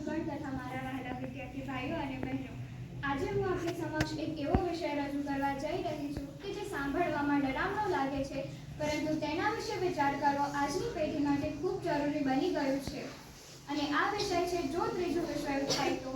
સમક્ષગણ તથા મારા વહાલા વિદ્યાર્થી ભાઈઓ અને બહેનો, આજે હું આપની સમક્ષ એક એવો વિષય રજૂ કરવા જઈ રહી છું કે જે સાંભળવામાં ડરામણો લાગે છે, પરંતુ તેના વિશે વિચાર કરવો આજની પેઢી માટે ખૂબ જરૂરી બની ગયું છે. અને આ વિષય છે જો ત્રીજું વિશ્વયુદ્ધ થાય તો.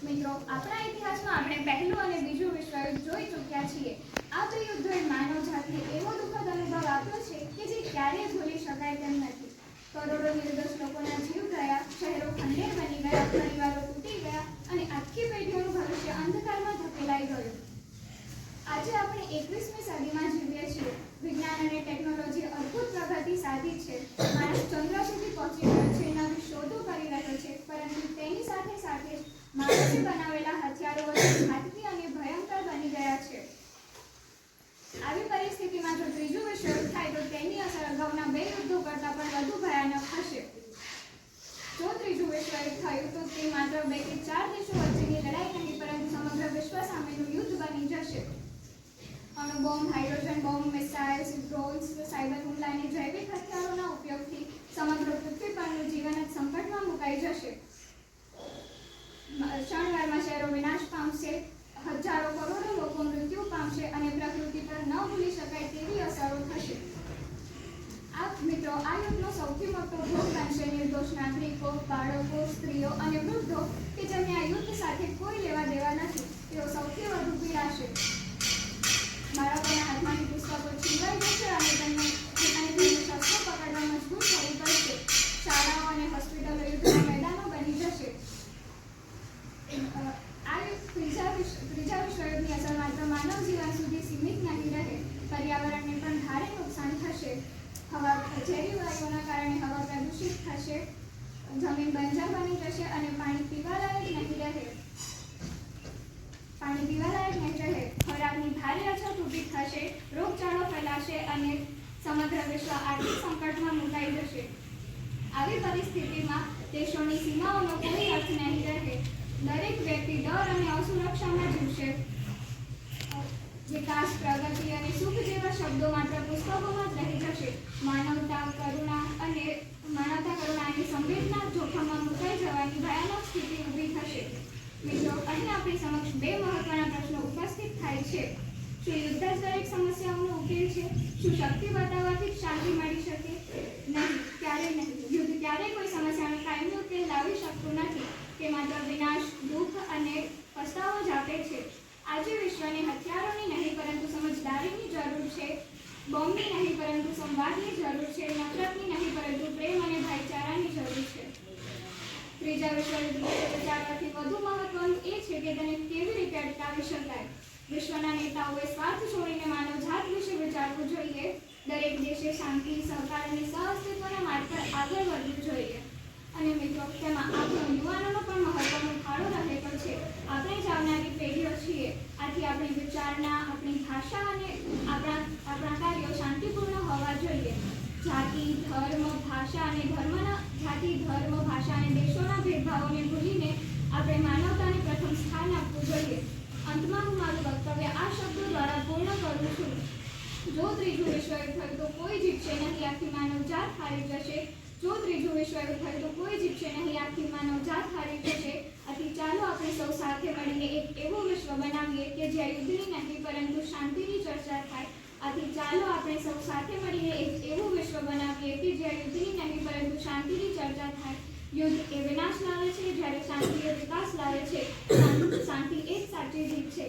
મિત્રો, આપણા ઇતિહાસમાં આપણે પહેલું અને બીજું વિશ્વયુદ્ધ જોઈ ચૂક્યા છીએ. આ બે યુદ્ધોએ માનવજાતને એવો દુઃખદ અનુભવ આપ્યો છે કે જે ક્યારેય ભૂલી શકાય તેમ નથી. કરોડો નિર્દોષ લોકોના જીવ ગયા, શહેરો ખંડેર બની ગયા, પરિવારો તૂટી ગયા અને આખી પેઢીઓનું ભવિષ્ય અંધકારમાં ધકેલાઈ ગયું. આજે આપણે 21મી સદીમાં જીવીએ છીએ. વિજ્ઞાન અને ટેકનોલોજી અદ્ભુત પ્રગતિ સાધી છે. માણસ ચંદ્ર સુધી પહોંચી ગયો છે, નવી શોધો કરી રહ્યો છે, પરંતુ તેની સાથે સાથે માણસે બનાવેલા હથિયારો વધુ ઘાતકી અને ભયંકર બની ગયા છે. આવી પરિસ્થિતિમાં જો ત્રીજું વિશ્વયુદ્ધ થાય તો તેની અસર અગાઉના બે યુદ્ધો કરતાં પણ વધુ ભયાનક હશે. જો ત્રીજું વિશ્વયુદ્ધ થયું તો તે માત્ર 2 કે 4 દેશો વચ્ચેની લડાઈ નહીં, પરંતુ સમગ્ર વિશ્વ સામેનું યુદ્ધ બની જશે. અણુબોમ્બ, hydrogen bomb, missiles, drones, cyber હુમલા અને જૈવિક હથિયારોના ઉપયોગથી સમગ્ર પૃથ્વી પરનું જીવન જ સંકટમાં મુકાઈ જશે. ક્ષણવારમાં શહેરો વિનાશ પામશે, હજારો કરોડો લોકો મૃત્યુ પામશે અને પ્રકૃતિ પર ન ભૂલી શકાય તેવી અસરો થશે. મિત્રો, આ યુદ્ધનો સૌથી મોટો ભોગ બનશે નિર્દોષ નાગરિકો, બાળકો, સ્ત્રીઓ અને વૃદ્ધો કે જેમને આ યુદ્ધ સાથે કોઈ લેવા દેવા નથી. તેઓ સૌથી વધુ પીડાશે. બાળકોના હાથમાંથી પુસ્તકો છીનવાઈ જશે અને તેમને શસ્ત્રો પકડવા મજબૂર થવું પડશે. શાળાઓ અને હોસ્પિટલો યુદ્ધના મેદાનો બની જશે. આ ત્રીજા વિશ્વયુદ્ધની અસર માત્ર માનવ જીવન સુધી સીમિત નહીં રહે, પર્યાવરણને પણ ભારે નુકસાન થશે. ઝેરી વાયુઓના કારણે હવા પ્રદૂષિત થશે, જમીન બંજર બની જશે અને પાણી પીવાલાયક નહીં રહે. ખોરાકની ભારે અછત ઊભી થશે, રોગચાળો ફેલાશે અને સમગ્ર વિશ્વ આર્થિક સંકટમાં મુકાઈ જશે. આવી પરિસ્થિતિમાં દેશોની સીમાઓનો કોઈ અર્થ નહીં રહે. દરેક વ્યક્તિ ડર અને અસુરક્ષામાં જીવશે. વિકાસ, પ્રગતિ અને સુખ જેવા શબ્દો માત્ર પુસ્તકોમાં જ રહી જશે. માનવતા, કરુણા અને સંવેદના જોખમમાં મુકાઈ જવાની ભયાનક સ્થિતિ ઊભી થશે. મિત્રો, અહીં આપણી સમક્ષ બે મહત્વના પ્રશ્નો ઉપસ્થિત થાય છે. શું યુદ્ધ જ દરેક સમસ્યાઓનો ઉકેલ છે? શું શક્તિ બતાવવાથી શાંતિ મળી શકે? નહીં, ક્યારેય નહીં. યુદ્ધ ક્યારેય કોઈ સમસ્યાનો કાયમી ઉકેલ લાવી શકતું નથી. તે માત્ર વિનાશ, દુઃખ અને પસ્તાવો જ આપે છે. આજે વિશ્વને હથિયારોની નહીં પરંતુ સમજદારીની જરૂર છે. બોમ્બની નહીં પરંતુ સંવાદની જરૂર છે. નફરતની નહીં પરંતુ પ્રેમ અને ભાઈચારાની જરૂર છે. ત્રીજા વિશ્વયુદ્ધ વિશે વિચારવાથી વધુ મહત્વનું એ છે કે તેને કેવી રીતે અટકાવી શકાય. વિશ્વના નેતાઓએ સ્વાર્થ છોડીને માનવજાત વિશે વિચારવું જોઈએ. દરેક દેશે શાંતિ, સહકાર અને સહઅસ્તિત્વના માર્ગ પર આગળ વધવું જોઈએ. અને મિત્રો, તેમાં આપણો યુવાનોનો પણ મહત્વનો ફાળો રહેલો છે. આપણે જ આવનારી પેઢીઓ છીએ. આથી આપણી વિચારણા, આપણી ભાષા અને આપણા કાર્યો શાંતિપૂર્ણ હોવા જોઈએ. જાતિ, ધર્મ, ભાષા અને દેશોના ભેદભાવોને ભૂલીને આપણે માનવતાને પ્રથમ સ્થાન આપવું જોઈએ. અંતમાં હું મારું વક્તવ્ય આ શબ્દો દ્વારા પૂર્ણ કરું છું. જો ત્રીજું વિશ્વયુદ્ધ થયું તો કોઈ જીતશે નહીં, આખી માનવજાત હારી જશે. જો ત્રીજું વિશ્વયુદ્ધ થાય તો કોઈ જીતશે નહીં, આખી માનવજાત હારી જશે. આથી ચાલો આપણે સૌ સાથે મળીને એક એવું વિશ્વ બનાવીએ કે જ્યાં યુદ્ધની નહીં પરંતુ શાંતિની ચર્ચા થાય. આથી ચાલો આપણે સૌ સાથે મળીને એક એવું વિશ્વ બનાવીએ કે જ્યાં યુદ્ધની નહીં પરંતુ શાંતિની ચર્ચા થાય. યુદ્ધ એ વિનાશ લાવે છે, જ્યારે શાંતિ એ વિકાસ લાવે છે. શાંતિ એ જ સાચી જીત છે.